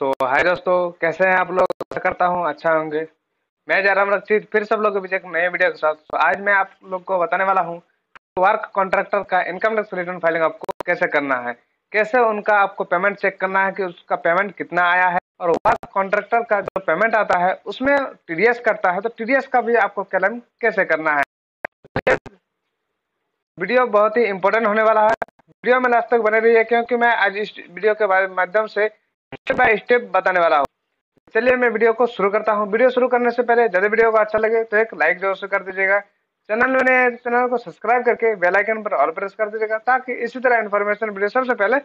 तो हाय दोस्तों, कैसे हैं आप लोग? आशा करता हूँ अच्छा होंगे। मैं जयराम रक्षित फिर सब लोग के बीच एक नए वीडियो के साथ। तो आज मैं आप लोग को बताने वाला हूँ वर्क कॉन्ट्रैक्टर का इनकम टैक्स रिटर्न फाइलिंग आपको कैसे करना है, कैसे उनका आपको पेमेंट चेक करना है कि उसका पेमेंट कितना आया है, और वर्क कॉन्ट्रैक्टर का जो पेमेंट आता है उसमें टीडीएस करता है तो टीडीएस का भी आपको क्लेम कैसे करना है। वीडियो बहुत ही इंपॉर्टेंट होने वाला है। वीडियो में लास्ट तक बने रहिए क्योंकि मैं आज इस वीडियो के माध्यम से स्टेप बाय स्टेप बताने वाला हूँ। चलिए मैं वीडियो को शुरू करता हूँ। वीडियो शुरू करने से पहले यदि वीडियो को अच्छा लगे तो एक लाइक जरूर से कर दीजिएगा। चैनल में चैनल को सब्सक्राइब करके बेल आइकन पर ऑल प्रेस कर दीजिएगा ताकि इसी तरह इन्फॉर्मेशन वीडियो सबसे पहले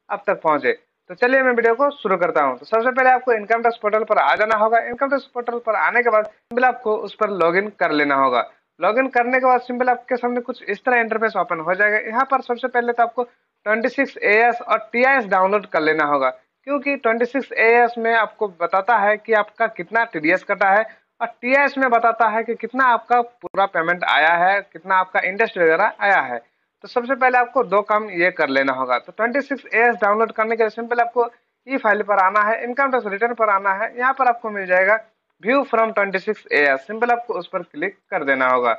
आप तक पहुंचे। तो चलिए मैं वीडियो को शुरू करता हूं। तो सबसे पहले आपको इनकम टैक्स पोर्टल पर आ जाना होगा। इनकम टैक्स पोर्टल पर आने के बाद सिंपल आपको उस पर लॉगिन कर लेना होगा। लॉगिन करने के बाद सिंपल आपके सामने कुछ इस तरह इंटरफेस ओपन हो जाएगा। यहाँ पर सबसे पहले तो आपको 26 AS और TIS डाउनलोड कर लेना होगा, क्योंकि 26 AS में आपको बताता है कि आपका कितना टीडीएस कटा है, और टीआईएस में बताता है कि कितना आपका पूरा पेमेंट आया है, कितना आपका इंटरेस्ट वगैरह आया है। तो सबसे पहले आपको दो काम ये कर लेना होगा। तो 26 AS डाउनलोड करने के लिए सिंपल आपको ई फाइल पर आना है, इनकम टैक्स रिटर्न पर आना है। यहाँ पर आपको मिल जाएगा व्यू फ्रॉम 26 AS। सिंपल आपको उस पर क्लिक कर देना होगा।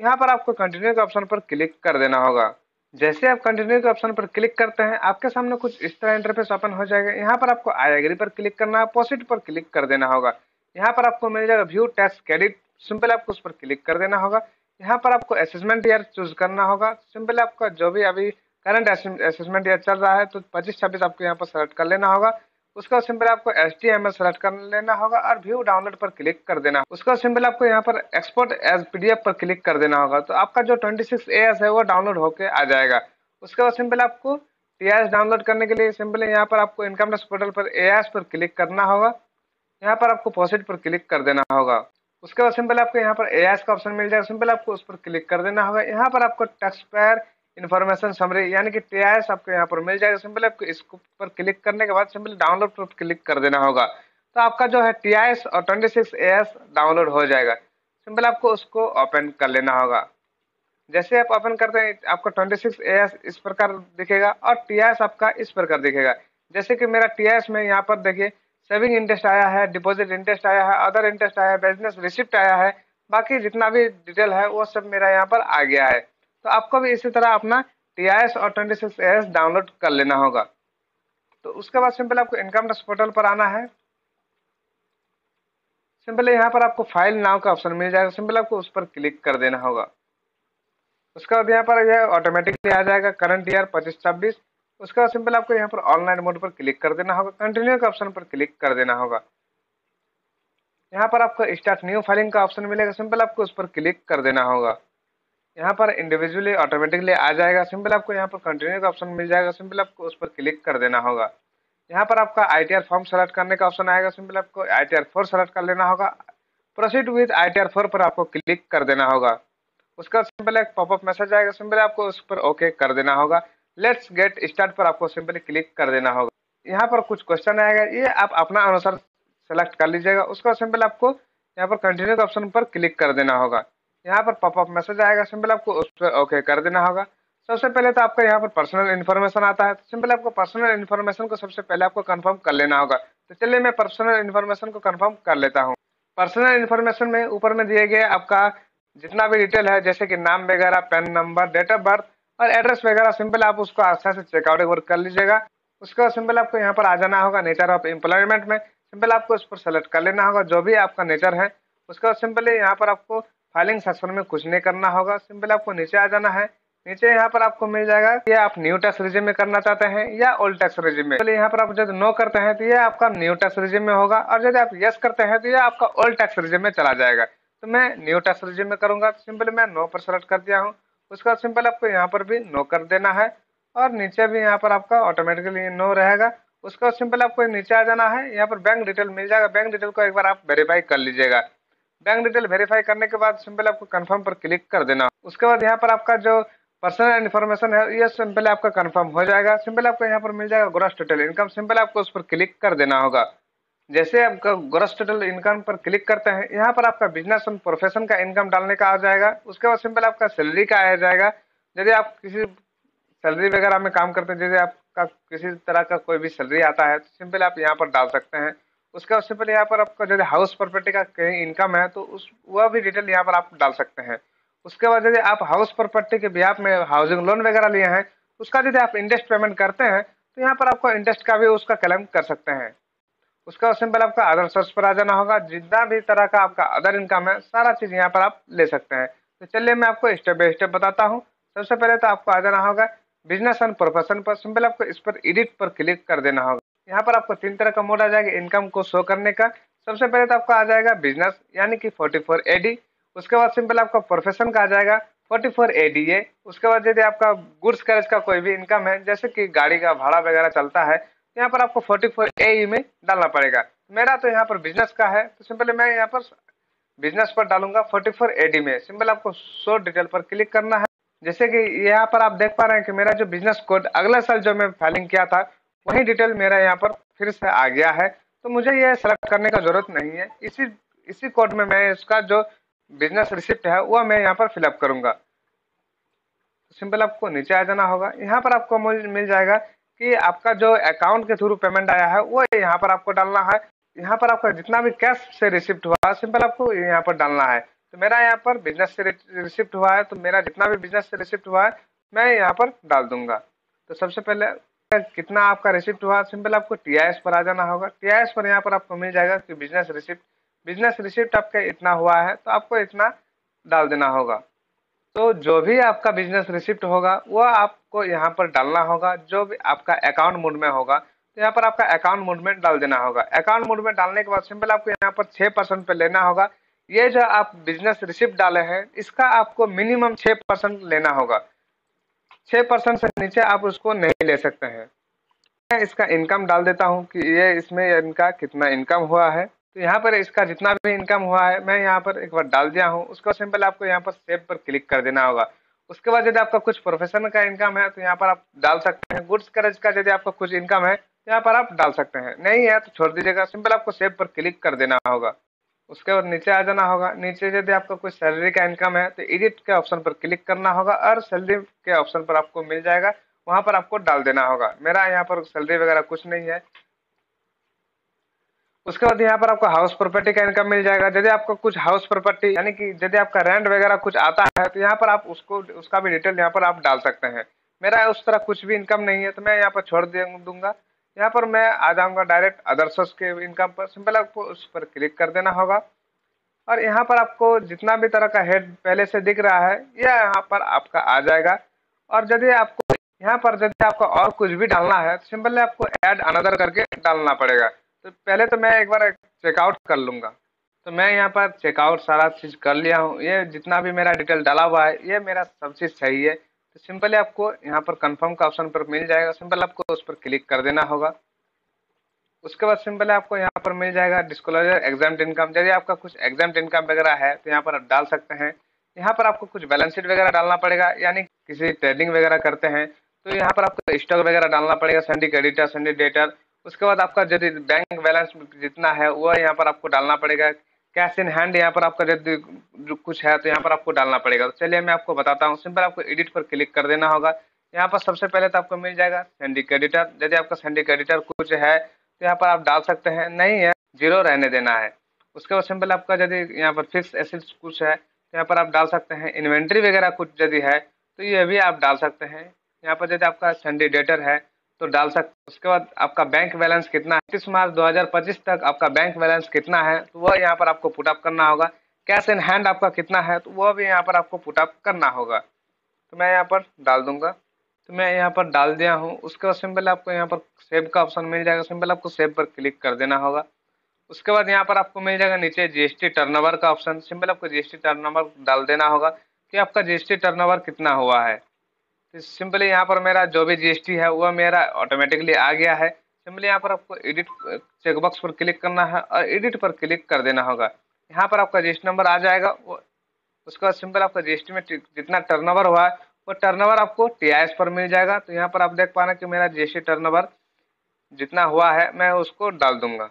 यहाँ पर आपको कंटिन्यू के ऑप्शन पर क्लिक कर देना होगा। जैसे आप कंटिन्यू के ऑप्शन पर क्लिक करते हैं आपके सामने कुछ इस तरह इंटरफेस ओपन हो जाएगा। यहाँ पर आपको आई एग्री पर क्लिक करना है, प्रोसीड पर क्लिक कर देना होगा। यहाँ पर आपको मिल जाएगा व्यू टैक्स क्रेडिट। सिंपल आपको उस पर क्लिक कर देना होगा। यहाँ पर आपको असेसमेंट ईयर चूज करना होगा। सिंपल आपका जो भी अभी करंट असेसमेंट ईयर चल रहा है तो 25-26 आपको यहाँ पर सेलेक्ट कर लेना होगा। उसका सिंपल आपको HTML सेलेक्ट कर लेना होगा और व्यू डाउनलोड पर क्लिक कर देना। उसका सिंपल आपको यहाँ पर एक्सपोर्ट एज PDF पर क्लिक कर देना होगा। तो आपका जो 26 AS है वो डाउनलोड होके आ जाएगा। उसके बाद सिंपल आपको TIS डाउनलोड करने के लिए सिंपल यहाँ पर आपको इनकम टैक्स पोर्टल पर AIS पर क्लिक करना होगा। यहाँ पर आपको प्रोसीड पर क्लिक कर देना होगा। उसके बाद सिंपल आपको यहाँ पर AIS का ऑप्शन मिल जाएगा। सिंपल आपको उस पर क्लिक कर देना होगा। यहाँ पर आपको टैक्स पेयर इन्फॉर्मेशन समरी यानी कि TIS आपको यहाँ पर मिल जाएगा। सिंपल आपको इसको पर क्लिक करने के बाद सिंपल डाउनलोड पर क्लिक कर देना होगा। तो आपका जो है TIS और 26 AS डाउनलोड हो जाएगा। सिंपल आपको उसको ओपन कर लेना होगा। जैसे आप ओपन करते हैं आपको 26 AS इस प्रकार दिखेगा और TIS आपका इस प्रकार दिखेगा। जैसे कि मेरा TIS में यहाँ पर देखिए सेविंग इंटरेस्ट आया है, डिपॉजिट इंटरेस्ट आया है, अदर इंटरेस्ट आया है, बिजनेस रिसिप्ट आया है। बाकी जितना भी डिटेल है वो सब मेरा यहाँ पर आ गया है। तो आपको भी इसी तरह अपना TIS और 26 AS डाउनलोड कर लेना होगा। तो उसके बाद सिंपल आपको इनकम टैक्स पोर्टल पर आना है। सिंपल यहाँ पर आपको फाइल नाउ का ऑप्शन मिल जाएगा। सिंपल आपको उस पर क्लिक कर देना होगा। उसके बाद यहाँ पर यह ऑटोमेटिकली आ जाएगा करंट ईयर 25-26। उसके बाद सिंपल आपको यहाँ पर ऑनलाइन मोड पर क्लिक कर देना होगा, कंटिन्यू के ऑप्शन पर क्लिक कर देना होगा। यहाँ पर आपको स्टार्ट न्यू फाइलिंग का ऑप्शन मिलेगा। सिंपल आपको उस पर क्लिक कर देना होगा। यहाँ पर इंडिविजुअली ऑटोमेटिकली आ जाएगा। सिंपल आपको यहाँ पर कंटिन्यू का ऑप्शन मिल जाएगा। सिंपल आपको उस पर क्लिक कर देना होगा। यहाँ पर आपका ITR फॉर्म सेलेक्ट करने का ऑप्शन आएगा। सिंपल आपको ITR 4 सेलेक्ट कर लेना होगा। प्रोसीड विद ITR 4 पर आपको क्लिक कर देना होगा। उसका सिंपल एक पॉपअप मैसेज आएगा। सिंपल आपको उस पर ओके कर देना होगा। लेट्स गेट स्टार्ट पर आपको सिंपली क्लिक कर देना होगा। यहाँ पर कुछ क्वेश्चन आएगा, ये आप अपना अनुसार सेलेक्ट कर लीजिएगा। उसका सिंपल आपको यहाँ पर कंटिन्यू के ऑप्शन पर क्लिक कर देना होगा। यहाँ पर पॉपअप मैसेज आएगा। सिंपल आपको उस पर ओके कर देना होगा। सबसे पहले तो आपका यहाँ पर पर्सनल इन्फॉर्मेशन आता है। तो सिंपल आपको पर्सनल इन्फॉर्मेशन को सबसे पहले आपको कंफर्म कर लेना होगा। तो चलिए मैं पर्सनल इन्फॉर्मेशन को कंफर्म कर लेता हूँ। पर्सनल इन्फॉर्मेशन में ऊपर में दिए गए आपका जितना भी डिटेल है जैसे कि नाम वगैरह, PAN number, date of birth और एड्रेस वगैरह, सिंपल आप उसको अच्छा से चेकआउट एक बार कर लीजिएगा। उसके बाद सिंपल आपको यहाँ पर आ जाना होगा नेचर ऑफ एम्प्लॉयमेंट में। सिंपल आपको उस पर सेलेक्ट कर लेना होगा जो भी आपका नेचर है। उसके बाद सिंपली यहाँ पर आपको फाइलिंग सेक्शन में कुछ नहीं करना होगा। सिंपल आपको नीचे आ जाना है। नीचे यहाँ पर आपको मिल जाएगा कि आप न्यू टैक्स रिजिम में करना चाहते हैं या ओल्ड टैक्स रिजिम में। चलिए यहाँ पर आप यदि नो करते हैं तो ये आपका न्यू टैक्स रिजिम में होगा, और यदि आप यस करते हैं तो ये आपका ओल्ड टैक्स रिजिम में चला जाएगा। तो मैं न्यू टैक्स रिजिम में करूंगा। सिंपल मैं नो पर सेलेक्ट कर दिया हूँ। उसका बाद सिंपल आपको यहाँ पर भी नो कर देना है, और नीचे भी यहाँ पर आपका ऑटोमेटिकली नो रहेगा। उसका बाद सिंपल आपको नीचे आ जाना है। यहाँ पर बैंक डिटेल मिल जाएगा। बैंक डिटेल को एक बार आप वेरीफाई कर लीजिएगा। बैंक डिटेल वेरीफाई करने के बाद सिंपल आपको कंफर्म पर क्लिक कर देना। उसके बाद यहाँ पर आपका जो पर्सनल इन्फॉर्मेशन है ये सिंपल आपका कंफर्म हो जाएगा। सिंपल आपको यहाँ पर मिल जाएगा ग्रॉस टोटल इनकम। सिंपल आपको उस पर क्लिक कर देना होगा। जैसे आप ग्रॉस टोटल इनकम पर क्लिक करते हैं यहाँ पर आपका बिजनेस और प्रोफेशन का इनकम डालने का आ जाएगा। उसके बाद सिंपल आपका सैलरी का आ जाएगा। यदि आप किसी सैलरी वगैरह में काम करते हैं, जैसे आप आपका किसी तरह का कोई भी सैलरी आता है तो सिंपल आप यहाँ पर डाल सकते हैं। उसके बाद सिंपल यहाँ पर आपका यदि हाउस प्रॉपर्टी का कहीं इनकम है तो उस वह भी डिटेल यहाँ पर आप डाल सकते हैं। उसके बाद यदि आप हाउस प्रॉपर्टी के ब्याह में हाउसिंग लोन वगैरह लिए हैं, उसका यदि आप इंटरेस्ट पेमेंट करते हैं तो यहाँ पर आपको इंटरेस्ट का भी उसका क्लेम कर सकते हैं। उसका सिंपल आपका अदर सोर्स पर आ जाना होगा। जितना भी तरह का आपका अदर इनकम है सारा चीज यहाँ पर आप ले सकते हैं। तो चलिए मैं आपको स्टेप बाय स्टेप बताता हूँ। सबसे पहले तो आपको आ जाना होगा बिजनेस एंड प्रोफेशन पर। सिंपल आपको इस पर एडिट पर क्लिक कर देना होगा। यहाँ पर आपको 3 तरह का मोड आ जाएगा इनकम को शो करने का। सबसे पहले तो आपको आ जाएगा बिजनेस यानी कि 44AD। उसके बाद सिंपल आपका प्रोफेशन का आ जाएगा 44ADA। उसके बाद यदि आपका गुड्स कैरेज का कोई भी इनकम है जैसे कि गाड़ी का भाड़ा वगैरह चलता है, यहाँ पर आपको 44AE में डालना पड़ेगा। मेरा तो यहाँ पर बिजनेस का है तो सिंपल मैं यहाँ पर बिजनेस पर डालूंगा 44AD में। सिंपल आपको शो डिटेल पर क्लिक करना है। जैसे कि यहाँ पर आप देख पा रहे हैं कि मेरा जो बिजनेस कोड अगले साल जो मैं फाइलिंग किया था वही डिटेल मेरा यहाँ पर फिर से आ गया है। तो मुझे ये सेलेक्ट करने का जरूरत नहीं है। इसी इसी कोड में मैं इसका जो बिजनेस रिसिप्ट है वह मैं यहाँ पर फिलअप करूंगा। सिंपल आपको नीचे आ जाना होगा। यहाँ पर आपको मिल जाएगा कि आपका जो अकाउंट के थ्रू पेमेंट आया है वो यहाँ पर आपको डालना है। यहाँ पर आपका जितना भी कैश से रिसिप्ट हुआ सिंपल आपको यहाँ पर डालना है। तो मेरा यहाँ पर बिजनेस से रिसिप्ट हुआ है तो मेरा जितना भी बिजनेस से रिसिप्ट हुआ है मैं यहाँ पर डाल दूंगा। तो सबसे पहले कितना आपका रिसिप्ट हुआ सिंपल आपको TIS पर आ जाना होगा। TIS पर यहाँ पर आपको मिल जाएगा कि बिजनेस रिसिप्ट आपका इतना हुआ है तो आपको इतना डाल देना होगा। तो जो भी आपका बिजनेस रिसिप्ट होगा वह आपको यहाँ पर डालना होगा। जो भी आपका अकाउंट मोड में होगा तो यहाँ पर आपका अकाउंट मोड में डाल देना होगा। अकाउंट मोड में डालने के बाद सिंपल आपको यहाँ पर 6% पे लेना होगा। ये जो आप बिजनेस रिसिप्ट डाले हैं इसका आपको मिनिमम 6% लेना होगा। 6% से नीचे आप उसको नहीं ले सकते हैं। मैं इसका इनकम डाल देता हूँ कि ये इसमें इनका कितना इनकम हुआ है। तो यहाँ पर इसका जितना भी इनकम हुआ है मैं यहाँ पर एक बार डाल दिया हूँ। उसको सिंपल आपको यहाँ पर सेव पर क्लिक कर देना होगा। उसके बाद यदि आपका कुछ प्रोफेशन का इनकम है तो यहाँ पर आप डाल सकते हैं। गुड्स कैरेज का यदि आपका कुछ इनकम है तो यहाँ पर आप डाल सकते हैं, नहीं है तो छोड़ दीजिएगा। सिंपल आपको सेव पर क्लिक कर देना होगा। उसके बाद नीचे आ जाना होगा। नीचे यदि आपका कुछ सैलरी का इनकम है तो एडिट के ऑप्शन पर क्लिक करना होगा और सैलरी के ऑप्शन पर आपको मिल जाएगा, वहां पर आपको डाल देना होगा। मेरा यहाँ पर सैलरी वगैरह कुछ नहीं है। उसके बाद यहाँ पर आपको हाउस प्रॉपर्टी का इनकम मिल जाएगा। यदि आपको कुछ हाउस प्रॉपर्टी यानी कि यदि आपका रेंट वगैरह कुछ आता है तो यहाँ पर आप उसका भी डिटेल यहाँ पर आप डाल सकते हैं। मेरा उस तरह कुछ भी इनकम नहीं है तो मैं यहाँ पर छोड़ दूंगा। यहाँ पर मैं आ जाऊंगा डायरेक्ट अदर सोर्स के इनकम पर। सिंपल आपको उस पर क्लिक कर देना होगा और यहाँ पर आपको जितना भी तरह का हेड पहले से दिख रहा है यह यहाँ पर आपका आ जाएगा। और यदि आपको यहाँ पर यदि आपको और कुछ भी डालना है तो सिंपल आपको ऐड अनदर करके डालना पड़ेगा। तो पहले तो मैं एक बार चेकआउट कर लूंगा। तो मैं यहाँ पर चेकआउट सारा चीज कर लिया हूँ। ये जितना भी मेरा डिटेल डाला हुआ है ये मेरा सब चीज सही है। तो सिंपली आपको यहाँ पर कंफर्म का ऑप्शन पर मिल जाएगा। सिंपल आपको उस पर क्लिक कर देना होगा। उसके बाद सिंपल आपको यहाँ पर मिल जाएगा डिस्क्लोजर एग्जाम्प्ट इनकम। यदि आपका कुछ एग्जाम्प्ट इनकम वगैरह है तो यहाँ पर आप डाल सकते हैं। यहाँ पर आपको कुछ बैलेंस शीट वगैरह डालना पड़ेगा, यानी किसी ट्रेडिंग वगैरह करते हैं तो यहाँ पर आपको स्टॉक वगैरह डालना पड़ेगा, संडे क्रेडिटर संडे डेटर। उसके बाद आपका यदि बैंक बैलेंस जितना है वह यहाँ पर आपको डालना पड़ेगा। कैश इन हैंड यहाँ पर आपका यदि जो कुछ है तो यहाँ पर आपको डालना पड़ेगा। तो चलिए मैं आपको बताता हूँ। सिंपल आपको एडिट पर क्लिक कर देना होगा। यहाँ पर सबसे पहले तो आपको मिल जाएगा संडे क्रेडिटर। यदि आपका संडे क्रेडिटर कुछ है तो यहाँ पर आप डाल सकते हैं, नहीं है जीरो रहने देना है। उसके बाद सिंपल आपका यदि यहाँ पर फिक्स एसेट्स कुछ है तो यहाँ पर आप डाल सकते हैं। इन्वेंट्री वगैरह कुछ यदि है तो ये भी आप डाल सकते हैं। यहाँ पर यदि आपका संडे डेटर है तो डाल सकते। उसके बाद आपका बैंक बैलेंस कितना है, 31 मार्च 2025 तक आपका बैंक बैलेंस कितना है तो वह यहाँ पर आपको पुटअप करना होगा। कैश इन हैंड आपका कितना है तो वह भी यहाँ पर आपको पुटअप करना होगा। तो मैं यहाँ पर डाल दूंगा। तो मैं यहाँ पर डाल दिया हूँ। उसके बाद सिंपल आपको यहाँ पर सेव का ऑप्शन मिल जाएगा। सिंपल आपको सेव पर क्लिक कर देना होगा। उसके बाद यहाँ पर आपको मिल जाएगा नीचे GST टर्नओवर का ऑप्शन। सिंपल आपको GST टर्नओवर डाल देना होगा कि आपका GST टर्नओवर कितना हुआ है। तो सिंपली यहाँ पर मेरा जो भी GST है वह मेरा ऑटोमेटिकली आ गया है। सिंपली यहाँ पर आपको एडिट चेकबॉक्स पर क्लिक करना है और एडिट पर क्लिक कर देना होगा। यहाँ पर आपका GST नंबर आ जाएगा। उसके बाद सिंपल आपका GST में जितना टर्नओवर हुआ है वो टर्नओवर आपको TIS पर मिल जाएगा। तो यहाँ पर आप देख पा रहे हैं कि मेरा GST टर्नओवर जितना हुआ है मैं उसको डाल दूंगा।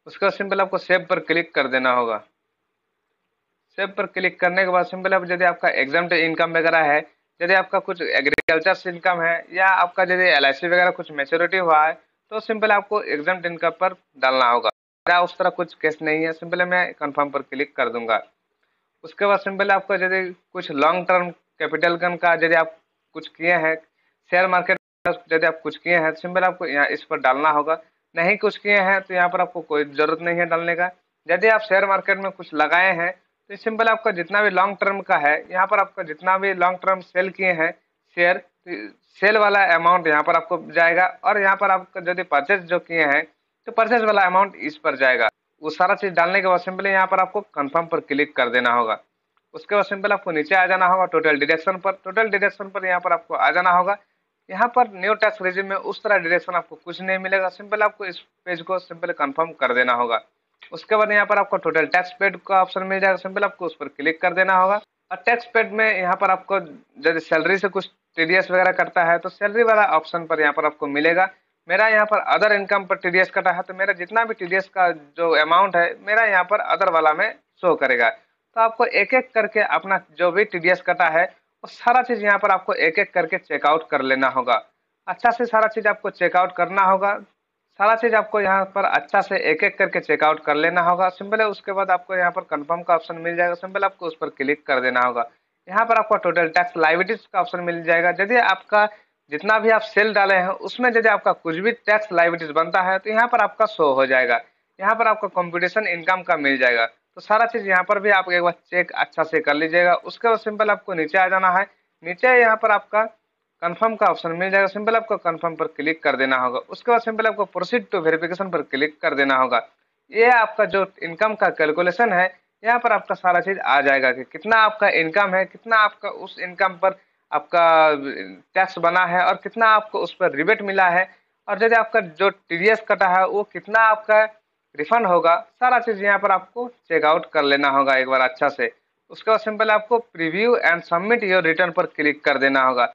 उसके बाद सिंपल आपको सेव पर क्लिक कर देना होगा। सेव पर क्लिक करने के बाद सिंपल आप यदि आपका एग्जाम्प्ट इनकम वगैरह है, यदि आपका कुछ एग्रीकल्चर एग्रीकल्चर से इनकम है या आपका यदि LIC वगैरह कुछ मैच्योरिटी हुआ है तो सिंपल आपको एग्जाम्प्ट इनकम पर डालना होगा। मेरा उस तरह कुछ केस नहीं है, सिंपल मैं कंफर्म पर क्लिक कर दूंगा। उसके बाद सिंपल आपको यदि कुछ लॉन्ग टर्म कैपिटल गन का यदि आप कुछ किए हैं, शेयर मार्केट यदि आप कुछ किए हैं, सिंपल आपको यहाँ इस पर डालना होगा। नहीं कुछ किए हैं तो यहाँ पर आपको कोई जरूरत नहीं है डालने का। यदि आप शेयर मार्केट में कुछ लगाए हैं तो सिंपल आपका जितना भी लॉन्ग टर्म का है, यहाँ पर आपका जितना भी लॉन्ग टर्म सेल किए हैं शेयर, सेल वाला अमाउंट यहाँ पर आपको जाएगा, और यहाँ पर आपका यदि परचेज जो किए हैं तो परचेज वाला अमाउंट इस पर जाएगा। वो सारा चीज डालने के बाद सिंपली यहाँ पर आपको कंफर्म पर क्लिक कर देना होगा। उसके बाद सिंपल आपको नीचे आ जाना होगा टोटल डिडक्शन पर। टोटल डिडक्शन पर यहाँ पर आपको आ जाना होगा। यहाँ पर न्यू टैक्स रेजिम में उस तरह डिडक्शन आपको कुछ नहीं मिलेगा। सिंपल आपको इस पेज को सिंपल कंफर्म कर देना होगा। उसके बाद यहाँ पर आपको टोटल टैक्स पेड का ऑप्शन मिल जाएगा, सिंपल आपको उस पर क्लिक कर देना होगा। और टैक्स पेड में यहाँ पर आपको यदि सैलरी से कुछ TDS वगैरह करता है तो सैलरी वाला ऑप्शन पर यहाँ पर आपको मिलेगा। मेरा यहाँ पर अदर इनकम पर TDS कटा है तो मेरा जितना भी TDS का जो अमाउंट है मेरा यहाँ पर अदर वाला में शो करेगा। तो आपको एक एक करके अपना जो भी TDS कटा है वो सारा चीज यहाँ पर आपको एक एक करके चेकआउट कर लेना होगा। अच्छा से सारा चीज आपको चेकआउट करना होगा। सारा चीज आपको यहाँ पर अच्छा से एक एक करके चेकआउट कर लेना होगा। सिंपल है, उसके बाद आपको यहाँ पर कंफर्म का ऑप्शन मिल जाएगा, सिंपल आपको उस पर क्लिक कर देना होगा। यहाँ पर आपको टोटल टैक्स लाइबिलिटीज का ऑप्शन मिल जाएगा। यदि आपका जितना भी आप सेल डाले हैं उसमें यदि आपका कुछ भी टैक्स लाइबिलिटीज बनता है तो यहाँ पर आपका शो हो जाएगा। यहाँ पर आपका कंपटीशन इनकम का मिल जाएगा। तो सारा चीज यहाँ पर भी आप एक बार चेक अच्छा से कर लीजिएगा। उसके बाद सिंपल आपको नीचे आ जाना है। नीचे यहाँ पर आपका कंफर्म का ऑप्शन मिल जाएगा, सिंपल आपको कंफर्म पर क्लिक कर देना होगा। उसके बाद सिंपल आपको प्रोसीड टू वेरिफिकेशन पर क्लिक कर देना होगा। ये आपका जो इनकम का कैलकुलेशन है यहाँ पर आपका सारा चीज आ जाएगा कि कितना आपका इनकम है, कितना आपका उस इनकम पर आपका टैक्स बना है और कितना आपको उस पर रिबेट मिला है, और यदि आपका जो TDS कटा है वो कितना आपका रिफंड होगा। सारा चीज यहाँ पर आपको चेकआउट कर लेना होगा एक बार अच्छा से। उसके बाद सिंपल आपको preview and submit your return पर क्लिक कर देना होगा।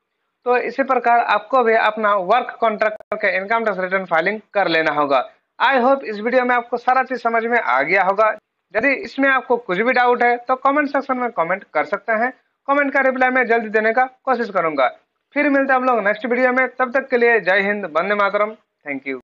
तो इसी प्रकार आपको भी अपना वर्क कॉन्ट्रैक्ट का इनकम टैक्स रिटर्न फाइलिंग कर लेना होगा। आई होप इस वीडियो में आपको सारा चीज समझ में आ गया होगा। यदि इसमें आपको कुछ भी डाउट है तो कमेंट सेक्शन में कमेंट कर सकते हैं। कमेंट का रिप्लाई मैं जल्दी देने का कोशिश करूंगा। फिर मिलते हैं हम लोग नेक्स्ट वीडियो में, तब तक के लिए जय हिंद, वंदे मातरम, थैंक यू।